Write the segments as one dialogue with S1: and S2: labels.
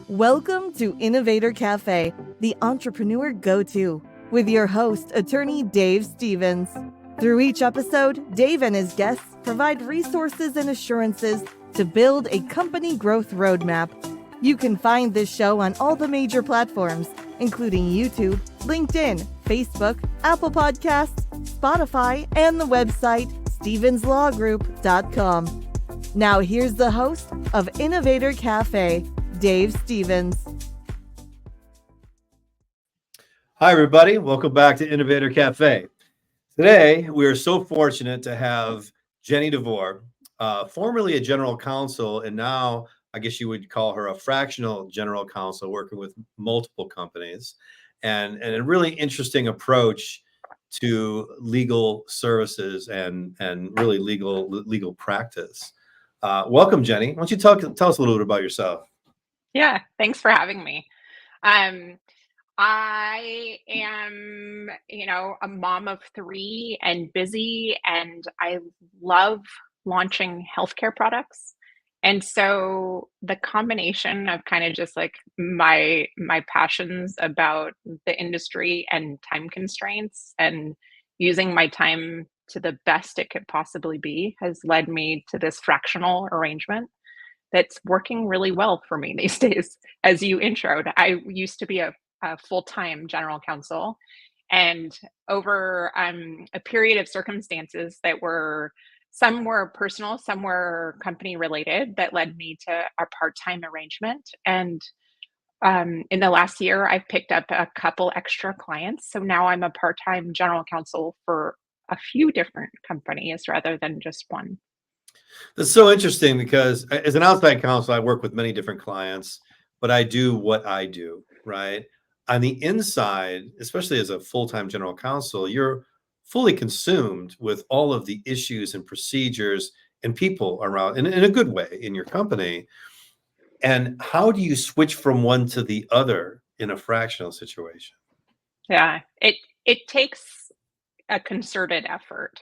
S1: Welcome to Innovator Café, the entrepreneur go-to, with your host, attorney Dave Stevens. Through each episode, Dave and his guests provide resources and assurances to build a company growth roadmap. You can find this show on all the major platforms, including YouTube, LinkedIn, Facebook, Apple Podcasts, Spotify, and the website stevenslawgroup.com. Now here's the host of Innovator Café, Dave Stevens.
S2: Hi, everybody. Welcome back to Innovator Café. Today, we are so fortunate to have Jennee DeVore, formerly a general counsel, and now I guess you would call her a fractional general counsel, working with multiple companies, and a really interesting approach to legal services and really legal practice. Welcome, Jennee. Why don't you tell us a little bit about yourself?
S3: Yeah, thanks for having me. I am, a mom of three and busy, and I love launching healthcare products. And so the combination of kind of just like my passions about the industry and time constraints and using my time to the best it could possibly be has led me to this fractional arrangement that's working really well for me these days. As you introed, I used to be a full-time general counsel, and over a period of circumstances that were, some were personal, some were company related, that led me to a part-time arrangement. And in the last year, I've picked up a couple extra clients. So now I'm a part-time general counsel for a few different companies rather than just one.
S2: That's so interesting because as an outside counsel, I work with many different clients, but I do what I do, right? On the inside, especially as a full-time general counsel, you're fully consumed with all of the issues and procedures and people around in a good way in your company. And how do you switch from one to the other in a fractional situation?
S3: Yeah, it takes a concerted effort,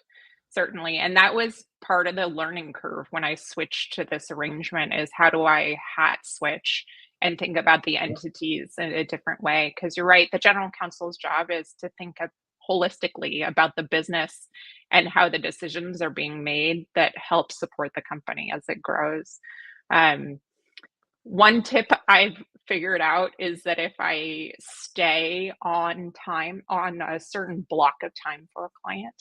S3: certainly. And that was part of the learning curve when I switched to this arrangement, is how do I hat switch and think about the entities in a different way? Because you're right, the general counsel's job is to think of holistically about the business and how the decisions are being made that help support the company as it grows. One tip I've figured out is that if I stay on time, on a certain block of time for a client,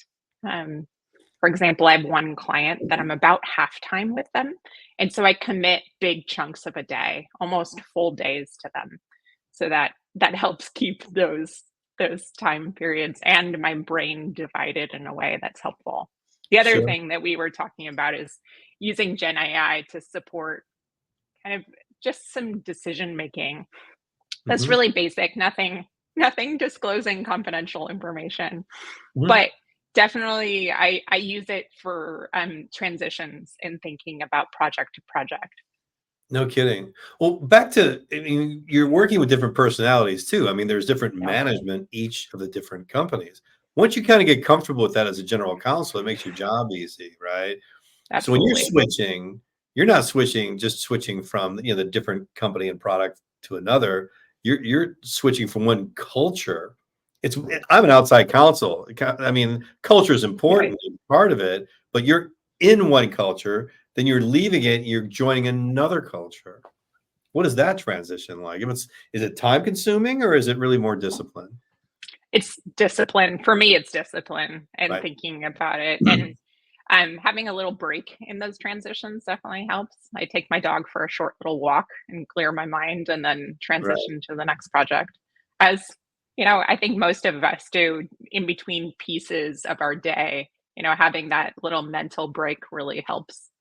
S3: for example, I have one client that I'm about half time with them. And so I commit big chunks of a day, almost full days to them. So that helps keep those time periods and my brain divided in a way that's helpful. The other
S2: Sure.
S3: thing that we were talking about is using Gen AI to support kind of just some decision making. That's
S2: Mhm.
S3: really basic, nothing disclosing confidential information.
S2: Mhm.
S3: But definitely I use it for transitions in thinking about project to project.
S2: No kidding. Well, back to, I mean, you're working with different personalities too. I mean, there's different
S3: Yeah,
S2: management each of the different companies. Once you kind of get comfortable with that as a general counsel, it makes your job easy, right? So when you're
S3: absolutely.
S2: switching, you're not switching from, the different company and product to another. You're switching from one culture. I'm an outside counsel. I mean, culture is
S3: Right.
S2: important, it's part of it, but you're in one culture, then you're leaving it, you're joining another culture. What is that transition like? Is it time consuming or is it really more discipline?
S3: It's discipline. For me, it's discipline and
S2: Right.
S3: thinking about it. And having a little break in those transitions definitely helps. I take my dog for a short little walk and clear my mind and then
S2: Right.
S3: transition to the next project. As I think most of us do in between pieces of our day, having that little mental break really helps.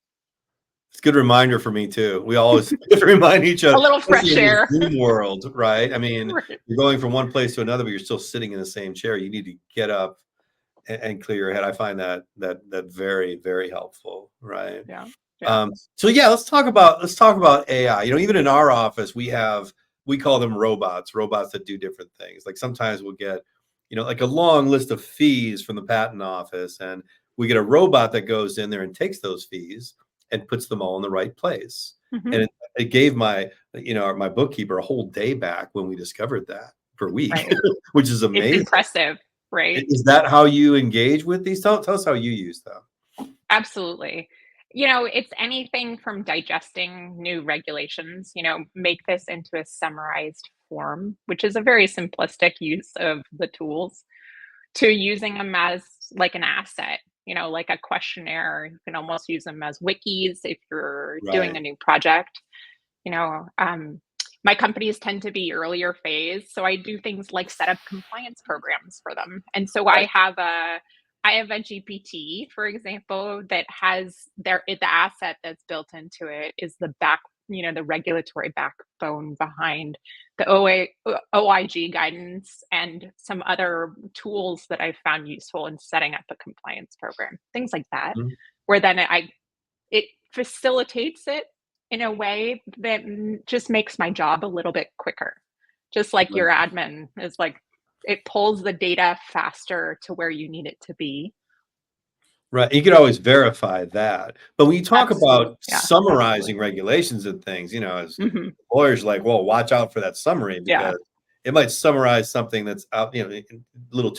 S2: It's a good reminder for me too. We always have to remind each
S3: A
S2: other,
S3: little
S2: especially
S3: fresh
S2: in this
S3: air.
S2: Zoom world, right? I mean,
S3: Right.
S2: you're going from one place to another, but you're still sitting in the same chair. You need to get up and clear your head. I find that very, very helpful, right?
S3: Yeah. Yeah.
S2: So yeah, let's talk about AI. Even in our office, we call them robots that do different things. Like sometimes we'll get, like a long list of fees from the patent office, and we get a robot that goes in there and takes those fees and puts them all in the right place.
S3: Mhm.
S2: And it gave my bookkeeper a whole day back when we discovered that per week,
S3: Right.
S2: which is
S3: It's
S2: amazing.
S3: impressive, right?
S2: Is that how you engage with these? Tell us how you use them.
S3: Absolutely. It's anything from digesting new regulations, make this into a summarized form, which is a very simplistic use of the tools, to using them as like an asset, like a questionnaire. You can almost use them as wikis if you're doing a
S2: Right.
S3: new project. You know, um, my companies tend to be earlier phase, so I do things like set up compliance programs for them. And so
S2: Right.
S3: I have a GPT, for example, that has the asset that's built into it is the regulatory backbone behind the OIG guidance and some other tools that I found useful in setting up a compliance program, things like that,
S2: Mhm.
S3: where then it facilitates it in a way that just makes my job a little bit quicker. Just like
S2: Right.
S3: your admin is like, it pulls the data faster to where you need it to be.
S2: Right, you could always verify that, but when you talk
S3: Absolutely.
S2: about
S3: Yeah,
S2: summarizing
S3: absolutely.
S2: regulations and things, as
S3: Hmm.
S2: lawyers like, "Well, watch out for that summary
S3: Yeah,
S2: because it might summarize something that's out, a little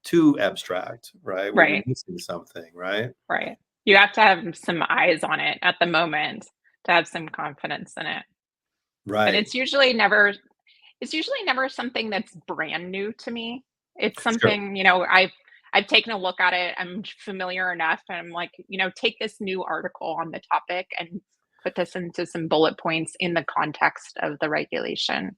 S2: too abstract, right? Where you're
S3: right,
S2: missing something, right?"
S3: right. You have to have some eyes on it at the moment to have some confidence in it. But
S2: Right.
S3: it's usually never something that's brand new to me. It's
S2: Sure.
S3: something, I've taken a look at it. I'm familiar enough and I'm like, take this new article on the topic and put this into some bullet points in the context of the regulation.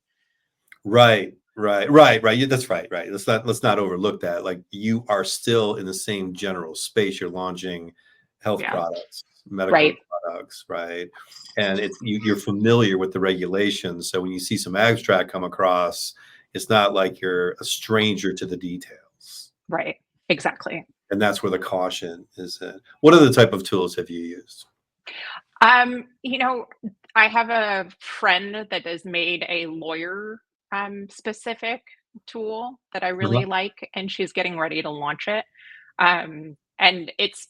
S2: Right, right, yeah, that's right, right. Let's not overlook that. Like, you are still in the same general space. You're launching health
S3: Yeah.
S2: products, medical
S3: Right.
S2: products, right? And you're familiar with the regulations. So when you see some abstract come across, it's not like you're a stranger to the details.
S3: Right. Exactly.
S2: And that's where the caution is in. What other type of tools have you used?
S3: Um, you know, I have a friend that has made a lawyer specific tool that I
S2: Uh-huh.
S3: really like, and she's getting ready to launch it. And it's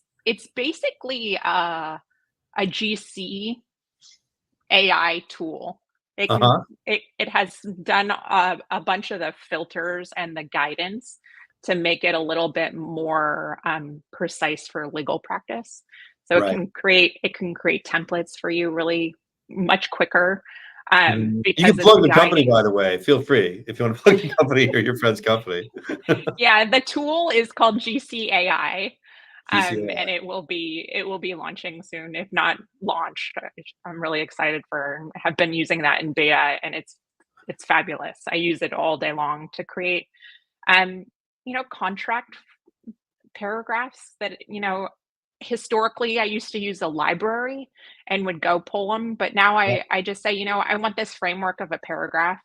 S3: basically a GC AI tool.
S2: Uh-huh.
S3: It has done a bunch of the filters and the guidance to make it a little bit more precise for legal practice. So
S2: Right.
S3: it can create templates for you really much quicker
S2: Mhm. You can
S3: because it's
S2: plug the company,
S3: guiding.
S2: by the way. Feel free if you want to plug the company or your friend's company.
S3: Yeah, the tool is called GCAI, and
S2: GCI.
S3: it will be launching soon, if not launched. I'm really excited for have been using that in beta, and it's fabulous. I use it all day long to create, um, contract paragraphs that historically I used to use a library and would go pull them, but now
S2: Yep.
S3: I just say, I want this framework of a paragraph.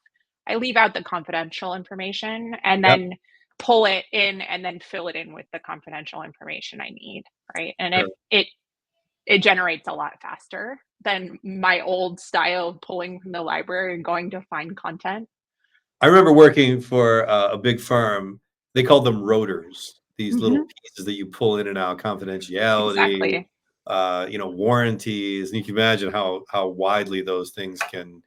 S3: I leave out the confidential information and
S2: Yep.
S3: then pull it in and then fill it in with the confidential information I need, right? And
S2: Sure.
S3: it generates a lot faster than my old style of pulling from the library and going to find content.
S2: I remember working for a big firm. They called them rotors, these little
S3: Hmm.
S2: pieces that you pull in and out, confidentiality,
S3: Exactly.
S2: warranties, and you can imagine how widely those things can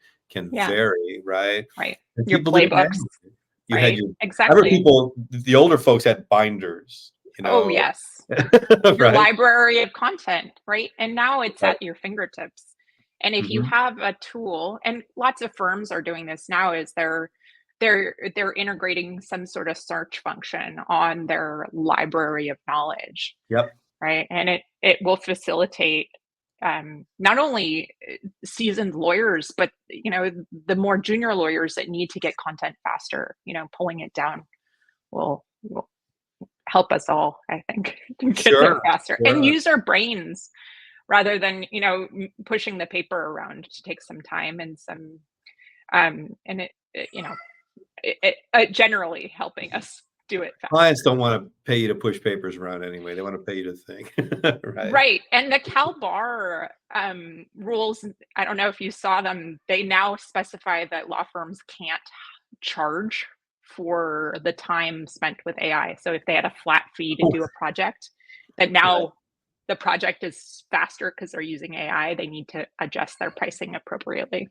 S3: Yeah.
S2: vary, right?
S3: Right.
S2: And
S3: Your
S2: people did it
S3: playbooks.
S2: manually. You had
S3: Right.
S2: your I remember
S3: Exactly.
S2: people, the older folks had binders,
S3: Oh, yes. Your
S2: right?
S3: library of content, right? And now it's
S2: Right.
S3: at your fingertips. And if you
S2: Mhm.
S3: have a tool, and lots of firms are doing this now, is they're integrating some sort of search function on their library of knowledge,
S2: Yep.
S3: right? And it will facilitate not only seasoned lawyers, but the more junior lawyers that need to get content faster. Pulling it down will help us all, I think, to get there
S2: Sure.
S3: faster and
S2: Sure.
S3: use our brains rather than, pushing the paper around to take some time and some, and generally helping us do it
S2: Clients
S3: faster.
S2: don't wanna pay you to push papers around anyway. They wanna pay you to think, right?
S3: Right. And the Cal Bar rules, I don't know if you saw them, they now specify that law firms can't charge for the time spent with AI. So if they had a flat fee to do a project, that
S2: Right.
S3: now the project is faster because they're using AI, they need to adjust their pricing appropriately.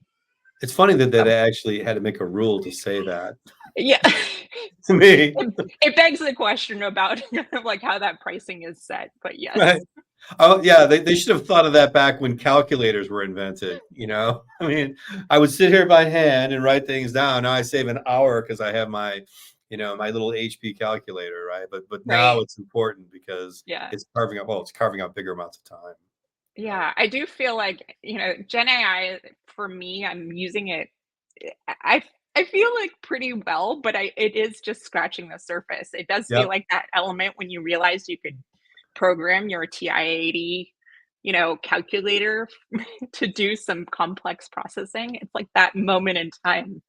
S2: It's funny that they actually had to make a rule to say that
S3: Yeah.
S2: to me.
S3: It begs the question about like how that pricing is set, but yes.
S2: Right. Oh yeah, they should have thought of that back when calculators were invented. I mean, I would sit here by hand and write things down. Now I save an hour because I have my, my little HP calculator, right? But now
S3: Right.
S2: it's important because
S3: Yeah.
S2: it's carving out bigger amounts of time.
S3: Yeah, I do feel like, Gen AI for me, I'm using it. I I feel like pretty well, but it is just scratching the surface. It does feel
S2: Yep.
S3: like that element when you realize you could program your TI-80, calculator to do some complex processing. It's like that moment in time.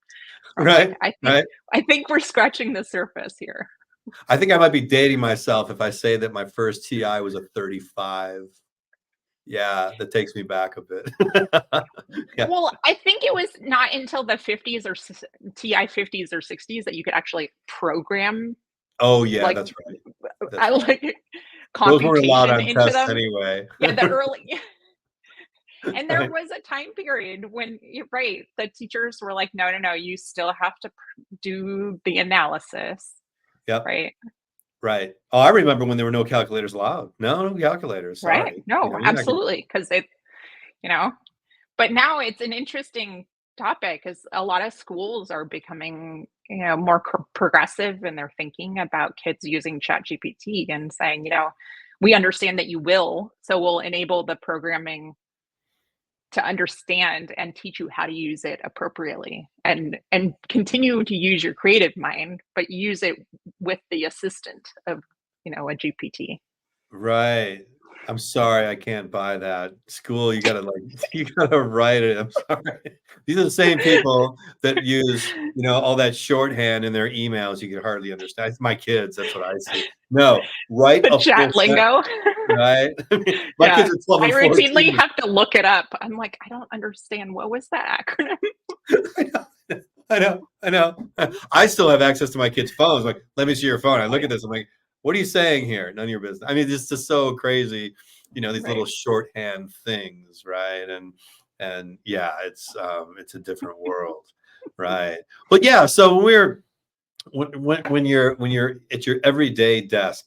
S3: I'm like,
S2: Right.
S3: I think
S2: Right.
S3: I think we're scratching the surface here.
S2: I think I might be dating myself if I say that my first TI was a 35. Yeah, that takes me back a bit. Yeah.
S3: Well, I think it was not until the 50s or TI 50s or 60s that you could actually program
S2: Oh yeah,
S3: like
S2: that's right.
S3: I
S2: That's right.
S3: like
S2: Those weren't allowed
S3: computation
S2: on
S3: into
S2: tests
S3: them.
S2: anyway.
S3: Yeah, the early and there
S2: Right.
S3: was a time period when you're right, the teachers were like, no, no, no, you still have to do the analysis,
S2: Yep.
S3: right?
S2: Right. Oh, I remember when there were no calculators allowed. No calculators.
S3: Right.
S2: Sorry.
S3: No,
S2: You're not getting.
S3: absolutely. Because you know, but now it's an interesting topic because a lot of schools are becoming, more progressive and they're thinking about kids using ChatGPT and saying, we understand that you will, so we'll enable the programming to understand and teach you how to use it appropriately and continue to use your creative mind, but use it with the assistant of, a GPT.
S2: Right. I'm sorry, I can't buy that. School, you gotta you gotta write it. I'm sorry. These are the same people that use, all that shorthand in their emails you can hardly understand. It's my kids, that's what I see. No, write
S3: The
S2: a full
S3: chat
S2: sentence,
S3: lingo.
S2: right? My
S3: Yeah.
S2: kids are 12
S3: I
S2: and
S3: routinely
S2: 14.
S3: have to look it up. I'm like, I don't understand. What was that acronym?
S2: I know, I know, I know. I still have access to my kids' phones. Like, let me see your phone. I
S3: Oh,
S2: look
S3: yeah.
S2: at this. I'm like, what are you saying here? None of your business. I mean, it's just so crazy. These little
S3: Right.
S2: shorthand things, right? And yeah, it's a different world, right? But yeah, so when you're at your everyday desk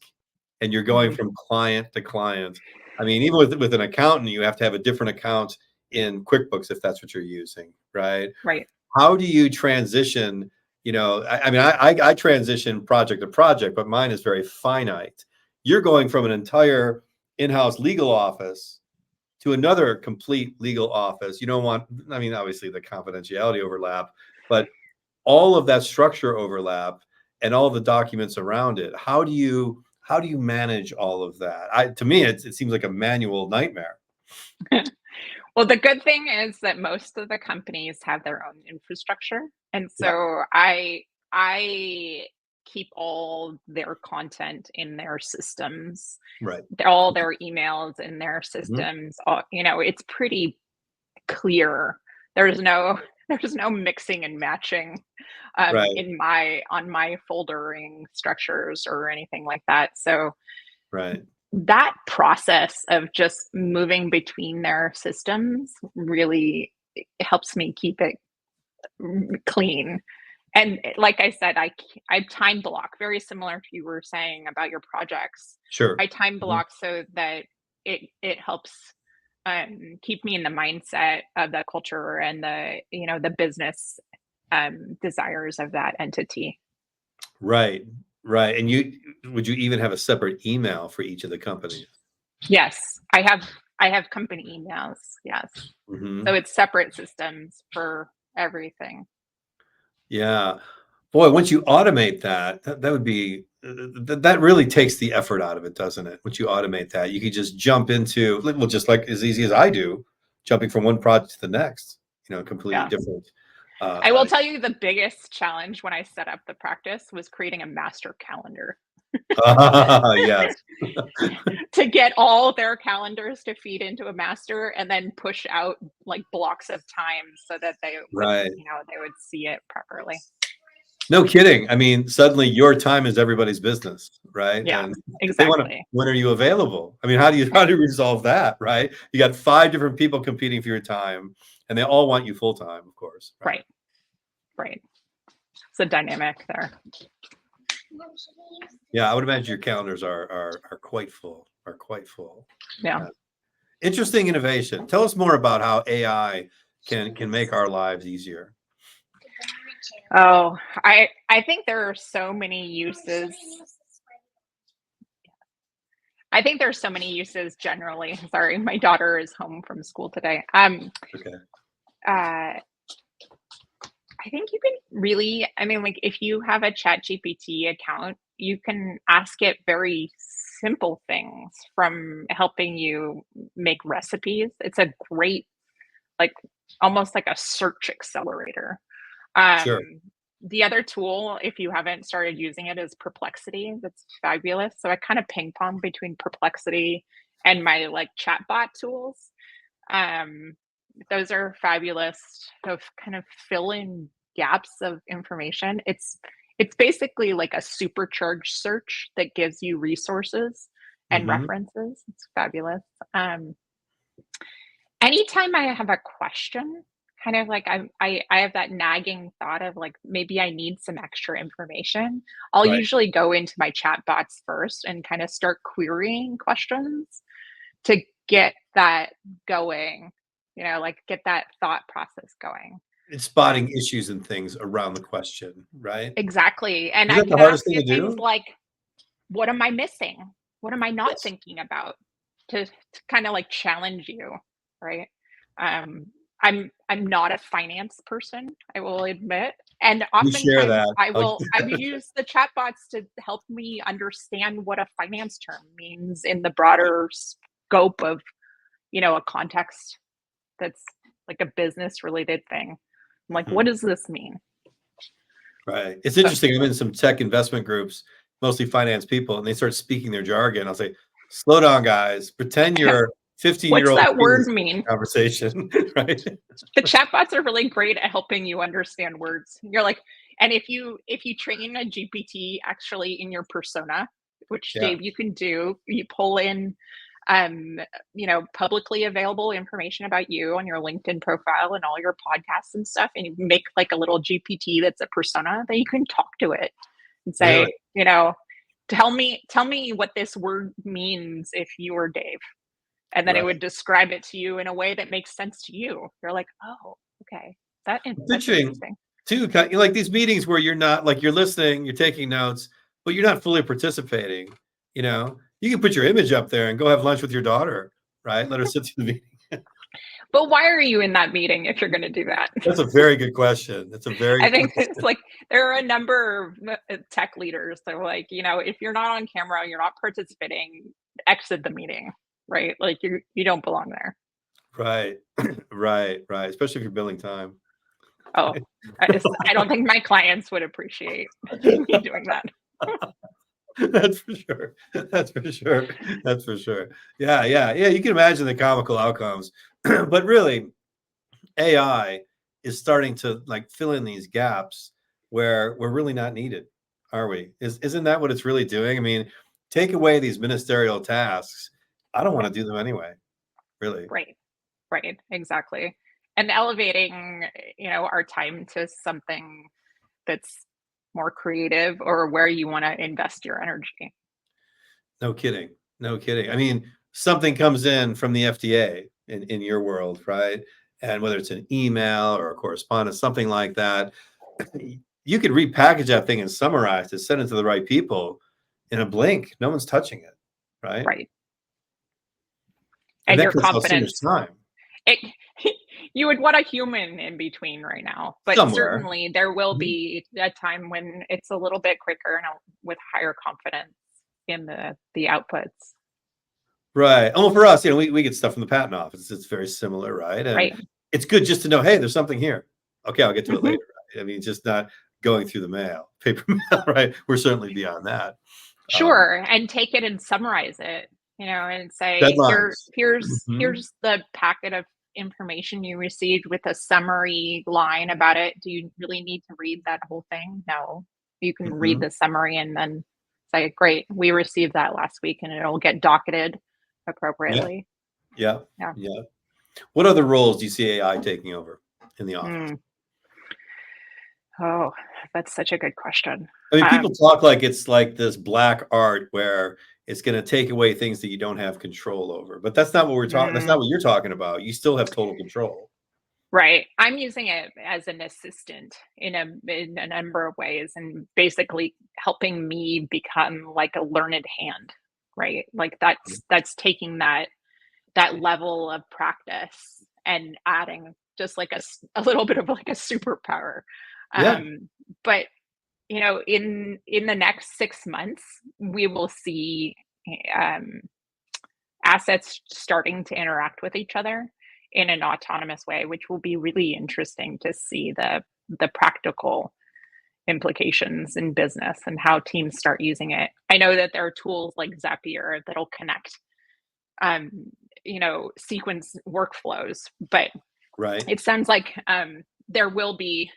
S2: and you're going
S3: Mhm.
S2: from client to client, I mean, even with an accountant, you have to have a different account in QuickBooks if that's what you're using, right?
S3: Right.
S2: How do you transition? I mean, I transition project to project, but mine is very finite. You're going from an entire in-house legal office to another complete legal office. You don't want, I mean, obviously the confidentiality overlap, but all of that structure overlap and all the documents around it. How do you manage all of that? To me, it seems like a manual nightmare.
S3: Well, the good thing is that most of the companies have their own infrastructure. And
S2: Yeah,
S3: so I keep all their content in their systems,
S2: right.
S3: all their emails in their
S2: Mhm.
S3: systems. It's pretty clear. There's no there's no mixing and matching
S2: Right,
S3: in my on my foldering structures or anything like that. So
S2: right.
S3: that process of just moving between their systems really helps me keep it clean. And like I said, I time block very similar to you were saying about your projects.
S2: Sure.
S3: I time
S2: Mhm.
S3: block so that it helps keep me in the mindset of the culture and the business desires of that entity.
S2: Right, right. And would you even have a separate email for each of the companies?
S3: Yes, I have company emails. Yes, so
S2: Mhm.
S3: it's separate systems for everything.
S2: Yeah. Boy, once you automate that would be that really takes the effort out of it, doesn't it? Once you automate that, you could just jump into, well, just like as easy as I do, jumping from one project to the next, completely
S3: Yeah.
S2: different.
S3: I will
S2: Uh,
S3: tell you the biggest challenge when I set up the practice was creating a master calendar
S2: yes.
S3: to get all their calendars to feed into a master and then push out like blocks of time so that they would,
S2: Right.
S3: they would see it properly.
S2: No kidding. I mean, suddenly your time is everybody's business, right?
S3: Yeah,
S2: And they want to,
S3: exactly.
S2: when are you available? I mean, how do you resolve that, right? You got 5 different people competing for your time, and they all want you full time, of course.
S3: Right. Right. It's a dynamic there.
S2: Yeah, I would imagine your calendars are quite full. Are quite full.
S3: Yeah.
S2: Interesting innovation. Tell us more about how AI can make our lives easier.
S3: Oh, I think there are so many uses. I think there's so many uses generally. Sorry, my daughter is home from school today.
S2: Okay.
S3: I think you can really, I mean, like if you have a Chat GPT account, you can ask it very simple things from helping you make recipes. It's a great, like almost like a search accelerator.
S2: Sure.
S3: The other tool, if you haven't started using it, is Perplexity. That's fabulous. So I kind of ping pong between Perplexity and my like chatbot tools. Um, those are fabulous to kind of fill in gaps of information. It's basically like a supercharged search that gives you resources and
S2: Hmm.
S3: references. It's fabulous. Um, Anytime I have a question, kind of like I have that nagging thought of like maybe I need some extra information. I'll
S2: Right.
S3: usually go into my chat bots first and kind of start querying questions to get that going, like get that thought process going.
S2: It's
S3: Um,
S2: spotting issues and things around the question, right?
S3: exactly. And
S2: Is
S3: I
S2: that the
S3: can ask
S2: hardest thing to
S3: you things
S2: do?
S3: like, what am I missing? What am I not
S2: Yes.
S3: thinking about? To kind of like challenge you, right? Um, I'm not a finance person, I will admit, and
S2: We share
S3: oftentimes
S2: that.
S3: I use the chatbots to help me understand what a finance term means in the broader scope of a context that's like a business related thing. I'm like, what
S2: Mhm.
S3: does this mean?
S2: Right. It's
S3: So,
S2: interesting. I'm in some tech investment groups, mostly finance people, and they start speaking their jargon. I'll say, slow down, guys. Pretend you're
S3: what's
S2: 15-year-old
S3: that
S2: kids
S3: word mean?
S2: conversation, right?
S3: The chatbots are really great at helping you understand words. You're like, and if you train a GPT actually in your persona, which
S2: Yeah.
S3: Dave you can do, you pull in publicly available information about you on your LinkedIn profile and all your podcasts and stuff, and you make like a little GPT that's a persona that you can talk to it and
S2: Really?
S3: say, tell me what this word means if you were Dave, and then it
S2: Right.
S3: would describe it to you in a way that makes sense to you. You're like, oh, okay, that's
S2: Pitching
S3: interesting.
S2: too, like these meetings where you're not like you're listening, you're taking notes, but you're not fully participating. You can put your image up there and go have lunch with your daughter, right? Let her sit through the meeting.
S3: But why are you in that meeting if you're going to do that?
S2: That's a very good question. That's a very
S3: I
S2: good
S3: think it's
S2: question.
S3: like there are a number of tech leaders that are like, if you're not on camera, you're not participating, exit the meeting, right? Like you don't belong there.
S2: Right. Right. Especially if you're billing time.
S3: Oh, I don't think my clients would appreciate me doing that.
S2: That's for sure. That's for sure. That's for sure. Yeah. You can imagine the comical outcomes. But really, AI is starting to like fill in these gaps where we're really not needed, are we? Isn't that what it's really doing? I mean, take away these ministerial tasks. I don't want
S3: Yeah,
S2: to do them anyway, really.
S3: right. Right, exactly. And elevating, our time to something that's more creative or where you want to invest your energy.
S2: No kidding. No kidding. I mean, something comes in from the FDA in your world, right? And whether it's an email or a correspondence, something like that, you could repackage that thing and summarize it, send it to the right people in a blink. No one's touching it, right?
S3: Right.
S2: And
S3: And
S2: that
S3: your
S2: cuts out so much
S3: confidence.
S2: time
S3: It you would want a human in between right now, but
S2: somewhere.
S3: certainly there will
S2: Mhm.
S3: be a time when it's a little bit quicker and with higher confidence in the outputs.
S2: Right. Oh, for us, we get stuff from the patent office. It's very similar, right? And
S3: Right.
S2: it's good just to know, hey, there's something here. Okay, I'll get to it
S3: Hmm.
S2: later. Right? I mean, it's just not going through the mail, paper mail, right? We're certainly beyond that. Um,
S3: Sure, and take it and summarize it, and say,
S2: Deadlines.
S3: here's
S2: Mhm.
S3: here's the packet of information you received with a summary line about it, do you really need to read that whole thing? No, you can read the summary and then say, great, we received that last week, and it'll get docketed appropriately.
S2: Yeah. What other roles do you see AI taking over in the office?
S3: Oh, that's such a good question.
S2: I mean, people talk like it's like this black art where it's going to take away things that you don't have control over, but that's not what we're talking. That's not what you're talking about. You still have total control.
S3: Right. I'm using it as an assistant in a number of ways, and basically helping me become like a learned hand, right? Like that's taking that level of practice and adding just like a little bit of like a superpower.
S2: Yeah.
S3: But in the next 6 months, we will see assets starting to interact with each other in an autonomous way, which will be really interesting to see the practical implications in business and how teams start using it. I know that there are tools like Zapier that'll connect sequence workflows, but
S2: Right.
S3: it sounds like there will be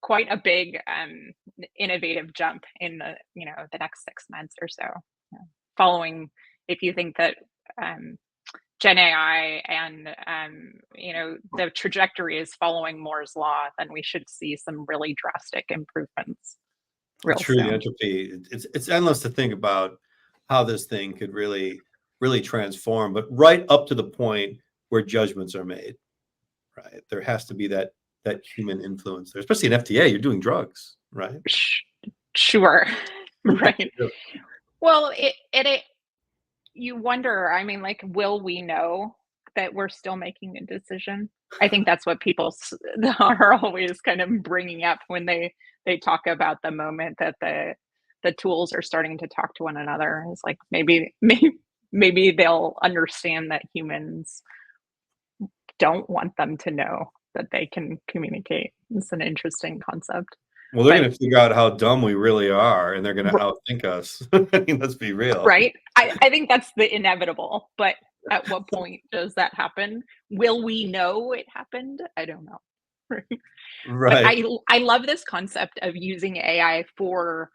S3: quite a big innovative jump in the next 6 months or so, following, if you think that Gen AI and the trajectory is following Moore's law, then we should see some really drastic improvements real
S2: True, the
S3: soon.
S2: entropy. It's endless to think about how this thing could really transform, but right up to the point where judgments are made, right? There has to be that human influence there, especially in FDA. You're doing drugs, right?
S3: Sure. Right. Well, it you wonder, I mean, like, will we know that we're still making a decision? I think that's what people are always kind of bringing up when they talk about the moment that the tools are starting to talk to one another. It's like maybe they'll understand that humans don't want them to know that they can communicate. It's an interesting concept.
S2: Well, they're going to figure out how dumb we really are, and they're going to outthink us. I mean, let's be real.
S3: Right. I think that's the inevitable, but at what point does that happen? Will we know it happened? I don't know. But
S2: Right.
S3: I love this concept of using AI for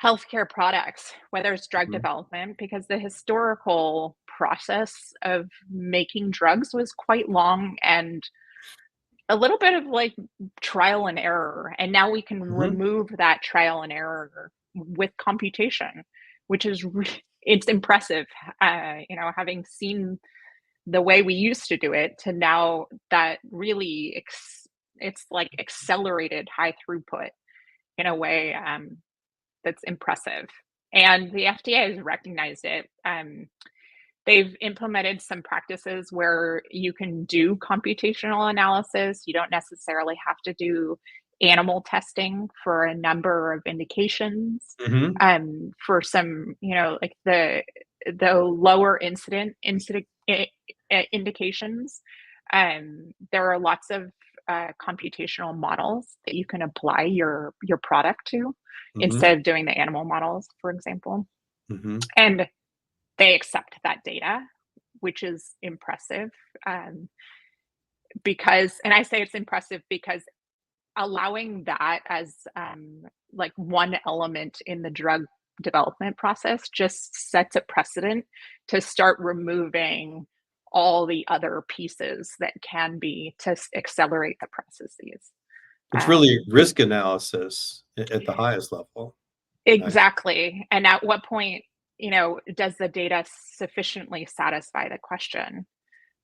S3: healthcare products, whether it's drug development, because the historical process of making drugs was quite long and a little bit of like trial and error. And now we can remove that trial and error with computation, which is it's impressive. Having seen the way we used to do it to now that really it's like accelerated high throughput in a way that's impressive. And the FDA has recognized it. They've implemented some practices where you can do computational analysis. You don't necessarily have to do animal testing for a number of indications. For some, like the lower incident indications, there are lots of computational models that you can apply your product to instead of doing the animal models, for example. And they accept that data, which is impressive. Because, and I say it's impressive because allowing that as like one element in the drug development process just sets a precedent to start removing all the other pieces that can be to accelerate the processes.
S2: It's really risk analysis at the highest level.
S3: Exactly. And at what point, does the data sufficiently satisfy the question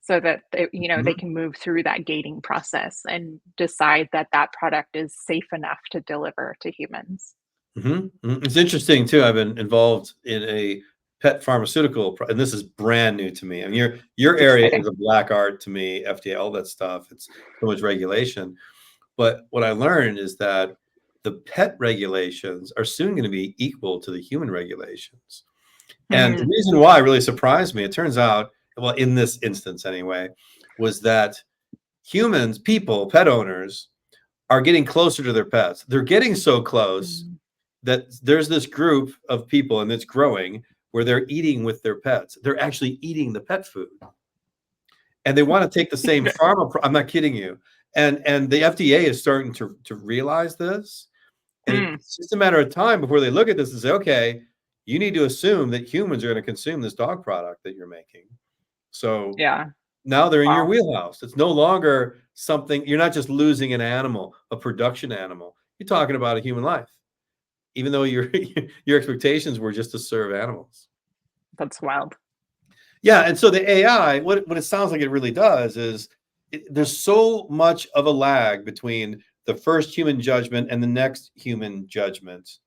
S3: so that they can move through that gating process and decide that that product is safe enough to deliver to humans?
S2: It's interesting too. I've been involved in a pet pharmaceutical, and this is brand new to me. I mean, your area is a black art to me, FDA, all that stuff. It's so much regulation. But what I learned is that the pet regulations are soon going to be equal to the human regulations. And the reason why really surprised me, it turns out, well, in this instance anyway, was that humans, people, pet owners are getting closer to their pets. They're getting so close that there's this group of people, and it's growing, where they're eating with their pets. They're actually eating the pet food. and they want to take the same I'm not kidding you. And the FDA is starting to realize this. And it's just a matter of time before they look at this and say, okay, you need to assume that humans are going to consume this dog product that you're making. So
S3: Yeah.
S2: now they're in your wheelhouse. It's no longer something, you're not just losing an animal, a production animal. You're talking about a human life, even though your expectations were just to serve animals.
S3: That's wild.
S2: Yeah. And so the AI, what it sounds like it really does is there's so much of a lag between the first human judgment and the next human judgment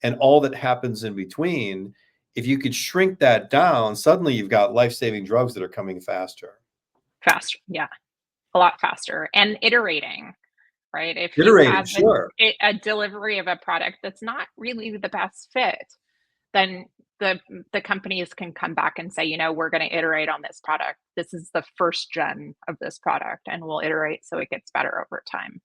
S2: and all that happens in between. If you could shrink that down, suddenly you've got life-saving drugs that are coming faster.
S3: Faster. Yeah. A lot faster and iterating, right? If you
S2: Iterating,
S3: have
S2: sure.
S3: a delivery of a product that's not really the best fit, then the companies can come back and say, we're going to iterate on this product. This is the first gen of this product, and we'll iterate so it gets better over time.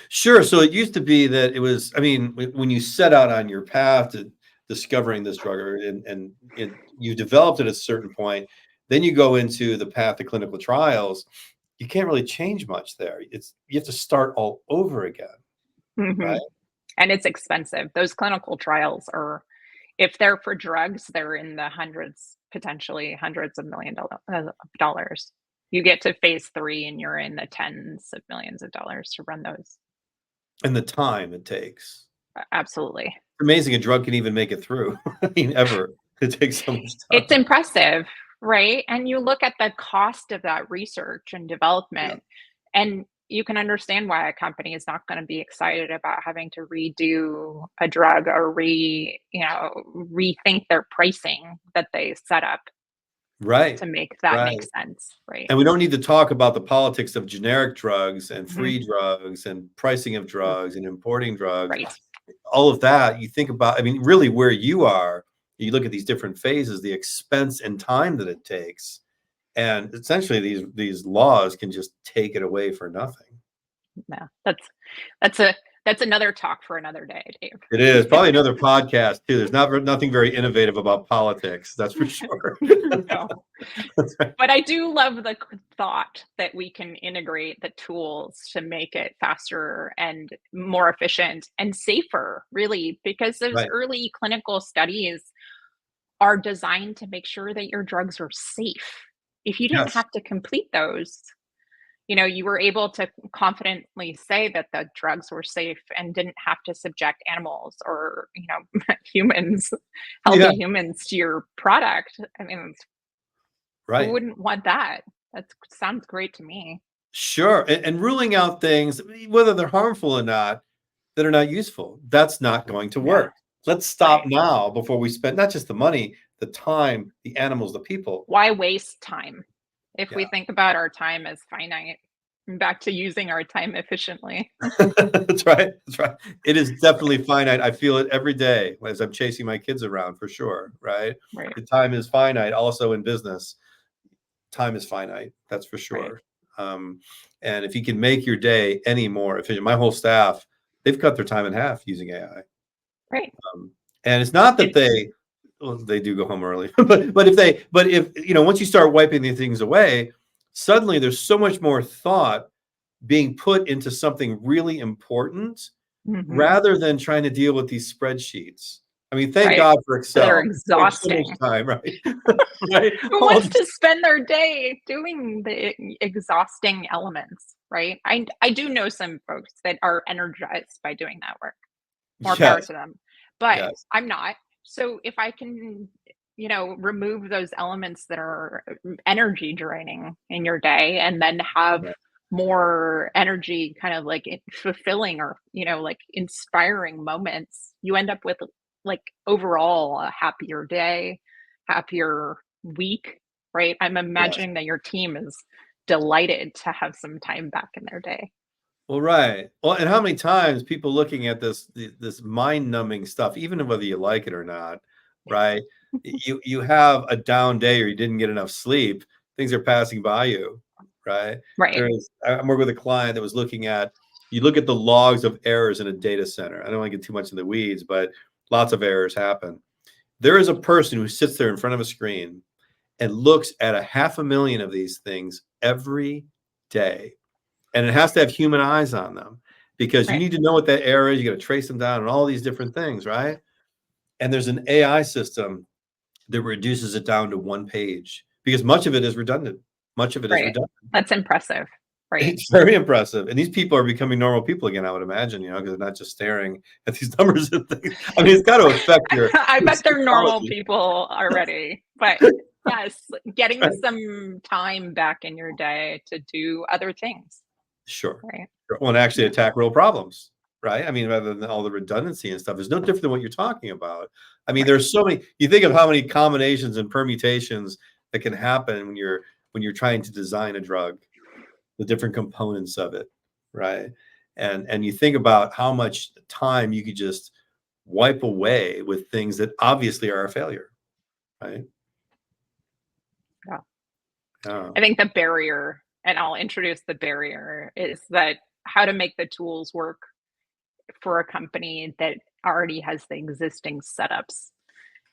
S2: Sure. So it used to be that it was, I mean, when you set out on your path to discovering this drug and you developed it at a certain point, then you go into the path of clinical trials. You can't really change much there. You have to start all over again. Right.
S3: And it's expensive. Those clinical trials are, if they're for drugs, they're in the hundreds, potentially hundreds of millions of dollars. You get to phase 3 and you're in the tens of millions of dollars to run those.
S2: And the time it takes.
S3: Absolutely.
S2: It's amazing a drug can even make it through. I mean, ever. It takes so much time.
S3: It's impressive, right? And you look at the cost of that research and development, and you can understand why a company is not going to be excited about having to redo a drug or rethink their pricing that they set up.
S2: Right.
S3: To make that make sense, right?
S2: And we don't need to talk about the politics of generic drugs and free drugs and pricing of drugs and importing drugs.
S3: Right.
S2: All of that, you think about, I mean, really where you are, you look at these different phases, the expense and time that it takes. And essentially these laws can just take it away for nothing.
S3: Yeah, that's another talk for another day, Dave.
S2: It is probably another podcast too. There's nothing very innovative about politics, that's for sure.
S3: No. Right. But I do love the thought that we can integrate the tools to make it faster and more efficient and safer, really, because those early clinical studies are designed to make sure that your drugs are safe. If you didn't have to complete those, you were able to confidently say that the drugs were safe and didn't have to subject animals or, humans, healthy humans to your product. I mean, who wouldn't want that? That sounds great to me.
S2: Sure. And ruling out things, whether they're harmful or not, that are not useful, that's not going to work. Let's stop now before we spend not just the money, the time, the animals, the people.
S3: Why waste time? If we think about our time as finite, back to using our time efficiently.
S2: That's right. That's right. It is definitely finite. I feel it every day as I'm chasing my kids around, for sure. Right. The time is finite. Also in business, time is finite. That's for sure. And if you can make your day any more efficient, my whole staff, they've cut their time in half using AI.
S3: Right.
S2: And it's not that they do go home early, but if once you start wiping these things away, suddenly there's so much more thought being put into something really important rather than trying to deal with these spreadsheets. I mean, thank God for Excel.
S3: They're exhausting.
S2: So much time, right?
S3: Who wants to spend their day doing the exhausting elements, right? I do know some folks that are energized by doing that work. More power to them. But I'm not. So if I can, remove those elements that are energy draining in your day and then have more energy kind of like fulfilling or, like inspiring moments, you end up with like overall a happier day, happier week, right? I'm imagining that your team is delighted to have some time back in their day.
S2: Well, right. Well, and how many times people looking at this mind-numbing stuff, even whether you like it or not, right? You have a down day or you didn't get enough sleep, things are passing by you, right?
S3: Right.
S2: I'm working with a client that was looking at, you look at the logs of errors in a data center. I don't want to get too much in the weeds, but lots of errors happen. There is a person who sits there in front of a screen and looks at 500,000 of these things every day. And it has to have human eyes on them, because you need to know what that error is. You got to trace them down and all these different things, right? And there's an AI system that reduces it down to one page, because much of it is redundant. Much of it is redundant.
S3: That's impressive. Right.
S2: It's very impressive. And these people are becoming normal people again, I would imagine, because they're not just staring at these numbers and things. I mean, it's got to affect your.
S3: I bet they're normal people already. But yes, getting some time back in your day to do other things.
S2: Sure.
S3: Right.
S2: Well, and actually attack real problems, right? I mean, rather than all the redundancy and stuff, it's no different than what you're talking about. I mean, there's so many. You think of how many combinations and permutations that can happen when you're trying to design a drug, the different components of it, right? And you think about how much time you could just wipe away with things that obviously are a failure, right?
S3: Yeah. I think the barrier, and I'll introduce the barrier, is that how to make the tools work for a company that already has the existing setups,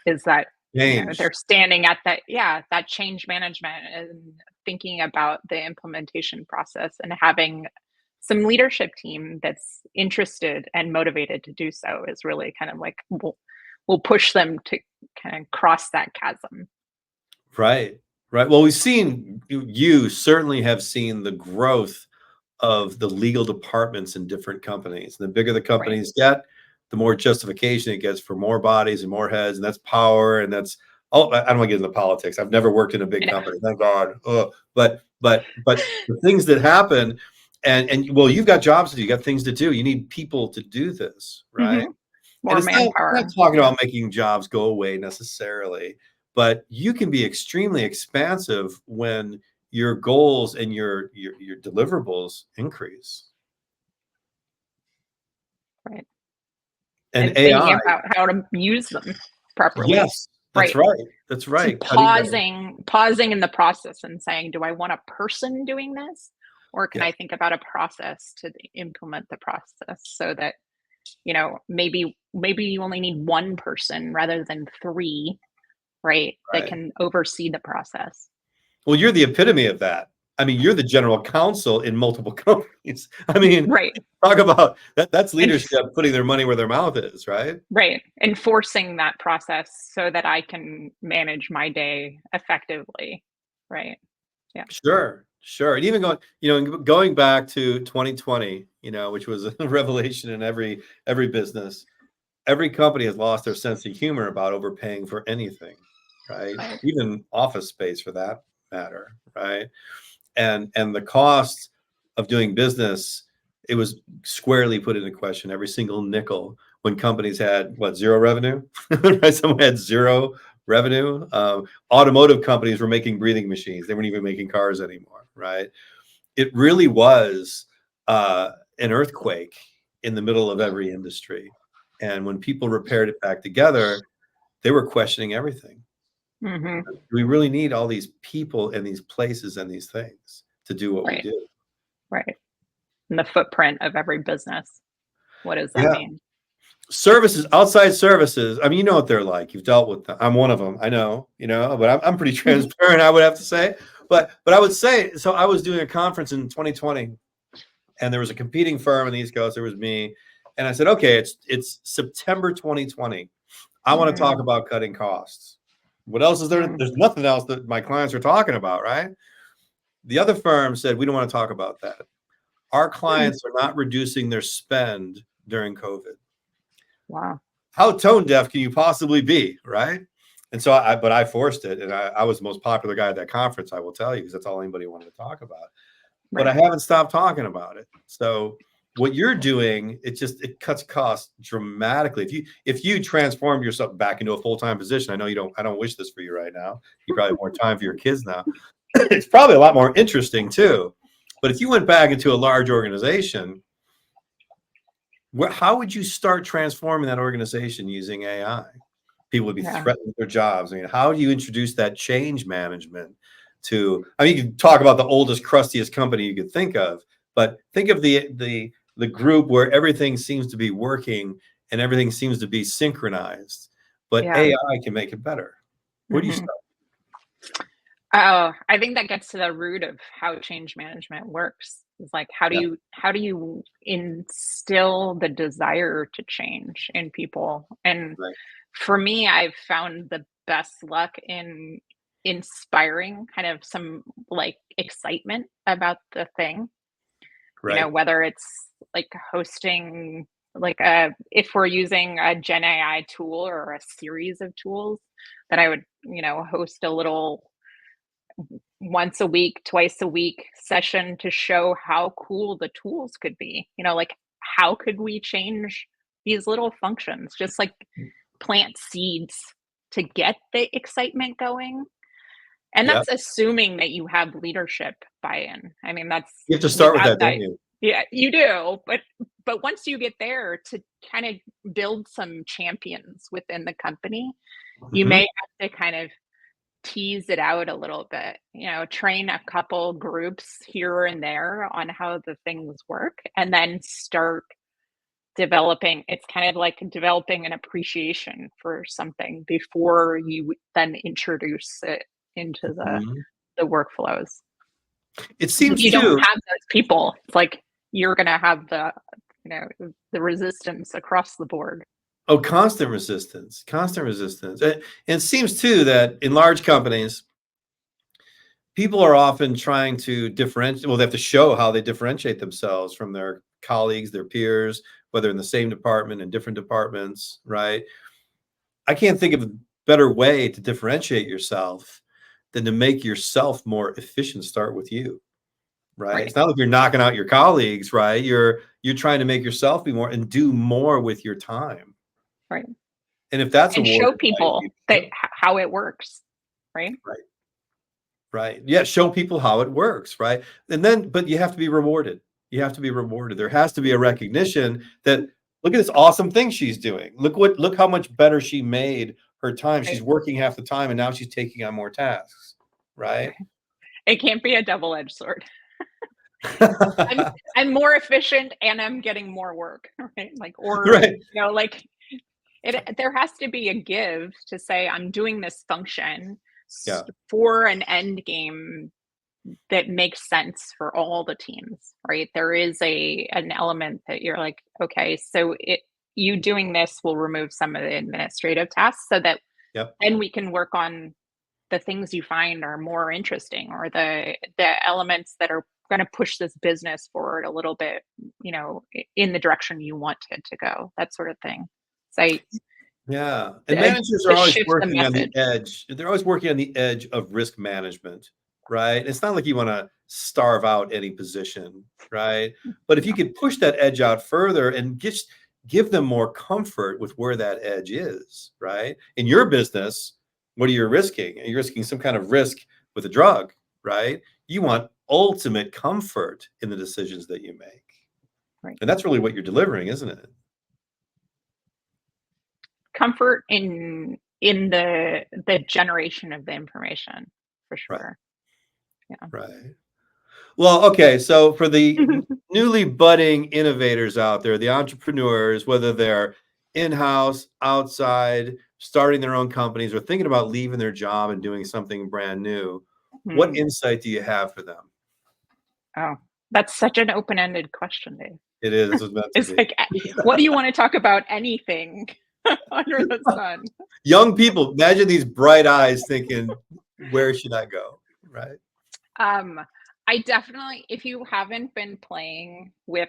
S3: is that they're standing at that change management and thinking about the implementation process, and having some leadership team that's interested and motivated to do so is really kind of like will push them to kind of cross that chasm.
S2: Right. Well, we've seen, you certainly have seen the growth of the legal departments in different companies. The bigger the companies get, the more justification it gets for more bodies and more heads, and that's power, and that's. Oh, I don't want to get into politics. I've never worked in a big company, thank God. But the things that happen, and well, you've got jobs to do, you got things to do. You need people to do this, right?
S3: Mm-hmm. More manpower.
S2: I'm not talking about making jobs go away necessarily, but you can be extremely expansive when your goals and your deliverables increase.
S3: Right.
S2: And
S3: thinking
S2: AI,
S3: about how to use them properly.
S2: Yes. That's right. That's right.
S3: So pausing in the process and saying, do I want a person doing this? Or can I think about a process to implement the process, so that, maybe you only need one person rather than three, right? That can oversee the process.
S2: Well, you're the epitome of that. I mean, you're the general counsel in multiple companies. I mean, talk about that. That's leadership, putting their money where their mouth is, right?
S3: Right. Enforcing that process so that I can manage my day effectively. Right. Yeah.
S2: Sure. And even going back to 2020, which was a revelation in every business, every company has lost their sense of humor about overpaying for anything, right? Even office space for that matter, right? And the cost of doing business, it was squarely put into question, every single nickel, when companies had zero revenue, right? Someone had zero revenue. Automotive companies were making breathing machines. They weren't even making cars anymore, right? It really was an earthquake in the middle of every industry. And when people repaired it back together, they were questioning everything.
S3: Mm-hmm.
S2: We really need all these people and these places and these things to do what we do.
S3: Right. And the footprint of every business. What does that mean?
S2: Services, outside services. I mean, you know what they're like. You've dealt with them. I'm one of them. I know, but I'm pretty transparent, I would have to say. But I would say, so I was doing a conference in 2020, and there was a competing firm on the East Coast. There was me. And I said, okay, it's September 2020. I want to talk about cutting costs. What else is there? There's nothing else that my clients are talking about, right? The other firm said, we don't want to talk about that. Our clients are not reducing their spend during COVID.
S3: Wow.
S2: How tone deaf can you possibly be, right? And so I forced it, and I was the most popular guy at that conference, I will tell you, because that's all anybody wanted to talk about. But I haven't stopped talking about it. So what you're doing, it cuts costs dramatically. If you transformed yourself back into a full-time position, I don't wish this for you right now. You probably have more time for your kids now. It's probably a lot more interesting too. But if you went back into a large organization, how would you start transforming that organization using AI? People would be threatened with their jobs. I mean, how do you introduce that change management to? I mean, you can talk about the oldest, crustiest company you could think of, but think of the group where everything seems to be working and everything seems to be synchronized, but AI can make it better. Where do you start?
S3: Oh, I think that gets to the root of how change management works. It's like
S2: Yeah,
S3: how do you instill the desire to change in people? And
S2: right,
S3: for me, I've found the best luck in inspiring kind of some like excitement about the thing.
S2: right.
S3: Whether it's like hosting like a if we're using a Gen AI tool or a series of tools, that I would, host a little once a week, twice a week session to show how cool the tools could be. Like how could we change these little functions, just like plant seeds to get the excitement going. And
S2: Yeah.
S3: that's assuming that you have leadership buy-in. I mean, that's
S2: You have to start with
S3: without
S2: that, don't
S3: that.
S2: you?
S3: Yeah, you do. But once you get there to kind of build some champions within the company, you
S2: Hmm.
S3: may have to kind of tease it out a little bit, train a couple groups here and there on how the things work, and then start developing. It's kind of like developing an appreciation for something before you then introduce it into
S2: Hmm.
S3: the workflows.
S2: It
S3: 'Cause if
S2: seems
S3: you don't
S2: too.
S3: have those people, it's like you're gonna have the resistance across the board.
S2: Oh, constant resistance, constant resistance. And it seems too that in large companies, people are often trying to differentiate. Well, they have to show how they differentiate themselves from their colleagues, their peers, whether in the same department, in different departments, right? I can't think of a better way to differentiate yourself than to make yourself more efficient. Start with you, right?
S3: Right,
S2: It's not like you're knocking out your colleagues, right? You're trying to make yourself be more and do more with your time.
S3: right.
S2: And if that's
S3: And show
S2: awarded by
S3: people that
S2: leadership,
S3: how it works, right?
S2: right? Right. Yeah, show people how it works, right? And then, but you have to be rewarded. You have to be rewarded. There has to be a recognition that look at this awesome thing she's doing. Look how much better she made her time. She's
S3: Right.
S2: working half the time and now she's taking on more tasks, right?
S3: It can't be a double-edged sword. I'm I'm more efficient and I'm getting more work, right? Like, or,
S2: Right.
S3: like there has to be a give to say I'm doing this function
S2: Yeah.
S3: for an end game that makes sense for all the teams, right? There is an element that you're like, okay, so you doing this will remove some of the administrative tasks so that
S2: Yep.
S3: then we can work on the things you find are more interesting, or the elements that are going to push this business forward a little bit, in the direction you want it to go, that sort of thing. So
S2: Yeah. And
S3: to,
S2: managers are
S3: to
S2: always
S3: shift the
S2: working on the
S3: message.
S2: edge. They're always working on the edge of risk management, right? It's not like you want to starve out any position, right? But if you could push that edge out further and just give them more comfort with where that edge is, right? In your business, what are you risking? You're risking some kind of risk with a drug, right? You want ultimate comfort in the decisions that you make.
S3: Right.
S2: And that's really what you're delivering, isn't it?
S3: Comfort in the generation of the information, for
S2: Right.
S3: sure. Yeah.
S2: Right. Well, okay. So for the newly budding innovators out there, the entrepreneurs, whether they're in-house, outside, starting their own companies, or thinking about leaving their job and doing something brand new, what
S3: Hmm.
S2: insight do you have for them?
S3: Oh, that's such an open-ended question, Dave.
S2: It is, this was meant to
S3: It's
S2: be.
S3: like, what do you want to talk about? Anything under the sun.
S2: Young people, imagine these bright eyes thinking, where should I go? Right.
S3: Um, I definitely, if you haven't been playing with,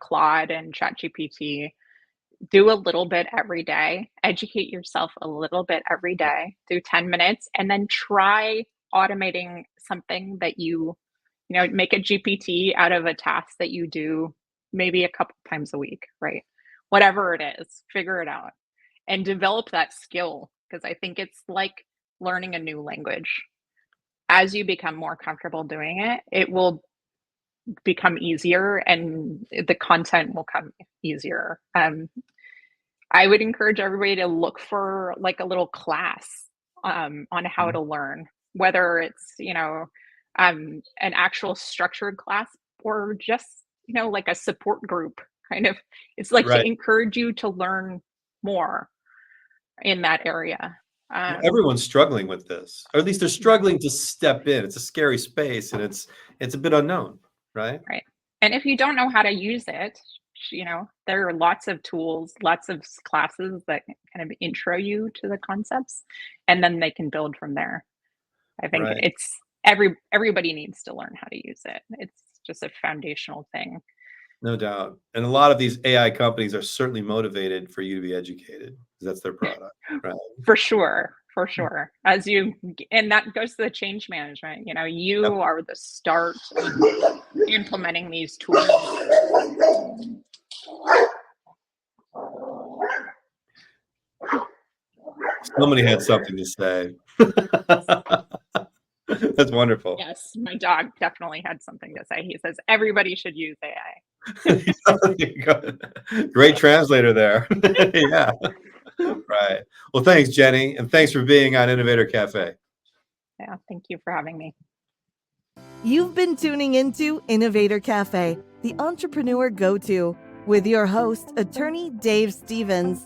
S3: Claude and ChatGPT, do a little bit every day. Educate yourself a little bit every
S2: Yeah.
S3: day. Do 10 minutes, and then try automating something that make a GPT out of a task that you do maybe a couple times a week, right? Whatever it is, figure it out and develop that skill, because I think it's like learning a new language. As you become more comfortable doing it, it will become easier and the content will come easier. I would encourage everybody to look for like a little class on how
S2: Mhm.
S3: to learn, whether it's, an actual structured class or just, like a support group kind of. It's like to
S2: Right.
S3: encourage you to learn more in that area.
S2: Everyone's struggling with this, or at least they're struggling to step in. It's a scary space, and it's a bit unknown, right?
S3: Right. And if you don't know how to use it, there are lots of tools, lots of classes that kind of intro you to the concepts, and then they can build from there. I think
S2: Right.
S3: it's everybody needs to learn how to use it. It's just a foundational thing.
S2: No doubt. And a lot of these AI companies are certainly motivated for you to be educated because that's their product, right?
S3: For sure. And that goes to the change management. You
S2: Yep.
S3: are the start of implementing these tools.
S2: Somebody had something to say. That's wonderful.
S3: Yes, my dog definitely had something to say. He says everybody should use AI.
S2: Great translator there. Yeah. Right. Well, thanks, Jennee. And thanks for being on Innovator Cafe.
S3: Yeah, thank you for having me.
S1: You've been tuning into Innovator Cafe, the entrepreneur go-to, with your host, attorney Dave Stevens.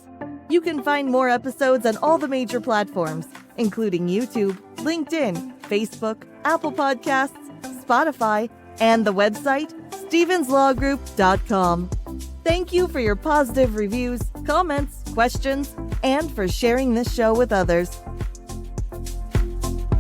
S1: You can find more episodes on all the major platforms, including YouTube, LinkedIn, Facebook, Apple Podcasts, Spotify, and the website stevenslawgroup.com. Thank you for your positive reviews, comments, questions, and for sharing this show with others.